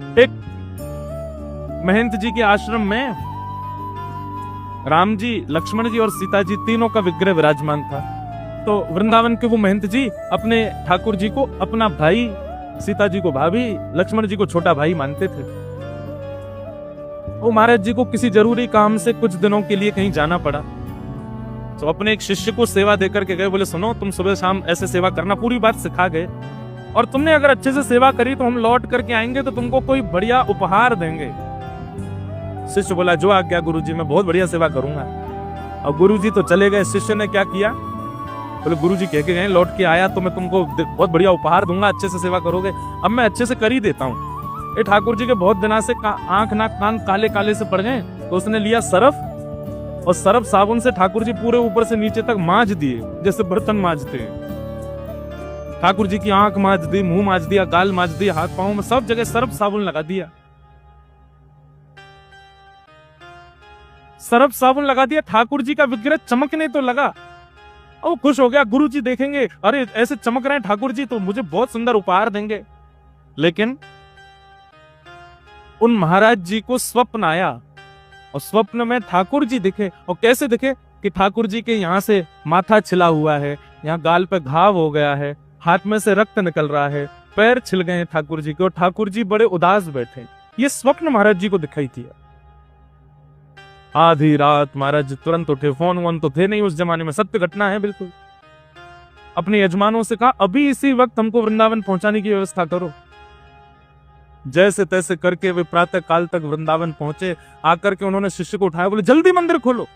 एक महंत जी के आश्रम में राम जी, लक्ष्मण जी और सीता जी तीनों का विग्रह विराजमान था। तो वृंदावन के वो महंत जी अपने ठाकुर जी को अपना भाई, सीता जी को भाभी, लक्ष्मण जी को छोटा भाई मानते थे। वो महाराज जी को किसी जरूरी काम से कुछ दिनों के लिए कहीं जाना पड़ा, तो अपने एक शिष्य को सेवा देकर के गए। बोले सुनो, तुम सुबह शाम ऐसे सेवा करना, पूरी बात सिखा गए, और तुमने अगर अच्छे से सेवा करी तो हम लौट करके आएंगे तो तुमको कोई बढ़िया उपहार देंगे। शिष्य बोला जो आज्ञा गुरुजी, मैं बहुत बढ़िया सेवा करूंगा। और गुरुजी तो चले गए। शिष्य ने क्या किया, बोले गुरुजी कह के गए, लौट के आया तो मैं तुमको बहुत बढ़िया उपहार दूंगा, अच्छे से सेवा करोगे। अब मैं अच्छे से कर ही देता हूँ। ये ठाकुर जी के बहुत दिनों से आंख नाक कान काले काले से पड़ गए, तो उसने लिया सरफ, और सरफ साबुन से ठाकुर जी पूरे ऊपर से नीचे तक मांज दिए, जैसे बर्तन मांजते हैं। ठाकुर जी की आंख मांज दी, मुंह मांज दिया, गाल मांज दिया, हाथ पांव में सब जगह सरफ साबुन लगा दिया। सरफ साबुन लगा दिया, ठाकुर जी का विग्रह चमकने तो लगा। और खुश हो गया, गुरु जी देखेंगे, अरे ऐसे चमक रहे हैं ठाकुर जी तो मुझे बहुत सुंदर उपहार देंगे। लेकिन उन महाराज जी को स्वप्न आया, और स्वप्न में ठाकुर जी दिखे। और कैसे दिखे कि ठाकुर जी के यहाँ से माथा छिला हुआ है, यहाँ गाल पे घाव हो गया है, हाथ में से रक्त निकल रहा है, पैर छिल गए हैं ठाकुर जी के, और ठाकुर जी बड़े उदास बैठे। ये स्वप्न महाराज जी को दिखाई दिया। आधी रात महाराज तुरंत उठे, फोन वोन तो थे नहीं उस जमाने में, सत्य घटना है बिल्कुल। अपने यजमानों से कहा अभी इसी वक्त हमको वृंदावन पहुंचाने की व्यवस्था करो। जैसे तैसे करके वे प्रातः काल तक वृंदावन पहुंचे। आकर के उन्होंने शिष्य को उठाया, बोले जल्दी मंदिर खोलो।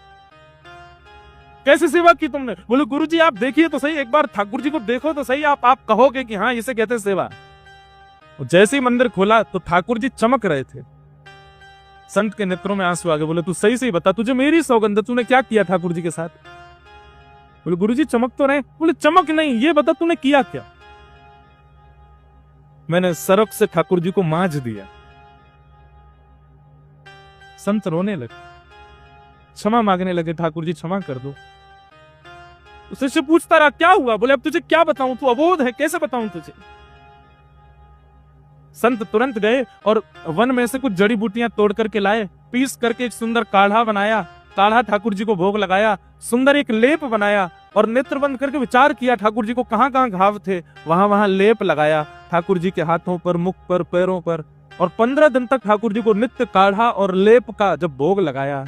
कैसे सेवा की तुमने? बोले गुरुजी आप देखिए तो सही, एक बार ठाकुर जी को देखो तो सही, आप कहोगे कि हाँ इसे कहते सेवा। जैसे ही मंदिर खोला तो ठाकुर जी चमक रहे थे। संत के नेत्रों में आंसू आ गए। बोले तू सही सही बता, तुझे मेरी सौगंध, तूने क्या किया ठाकुर जी के साथ? बोले गुरुजी चमक तो रहे। बोले चमक नहीं, ये बता तूने किया क्या? मैंने सरफ से ठाकुर जी को मांज दिया। संत रोने लगे, क्षमा मांगने लगे, ठाकुर जी क्षमा कर दो। शिष्य पूछता रहा क्या हुआ? बोले अब तुझे क्या बताऊं, तू अबोध है, कैसे बताऊं तुझे? संत तुरंत गए और वन में से कुछ जड़ी बूटियां तोड़ करके लाए, पीस करके एक सुंदर काढ़ा बनाया, काढ़ा ठाकुर जी को भोग लगाया, सुंदर एक लेप बनाया, और नेत्र बंद करके विचार किया ठाकुर जी को कहां कहां घाव थे, वहां वहां लेप लगाया ठाकुर जी के हाथों पर, मुख पर, पैरों पर। और 15 दिन तक ठाकुर जी को नित्य काढ़ा और लेप का जब भोग लगाया,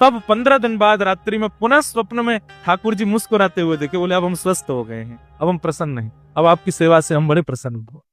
तब 15 दिन बाद रात्रि में पुनः स्वप्न में ठाकुर जी मुस्कुराते हुए देखे। बोले अब हम स्वस्थ हो गए हैं, अब हम प्रसन्न हैं, अब आपकी सेवा से हम बड़े प्रसन्न हुए।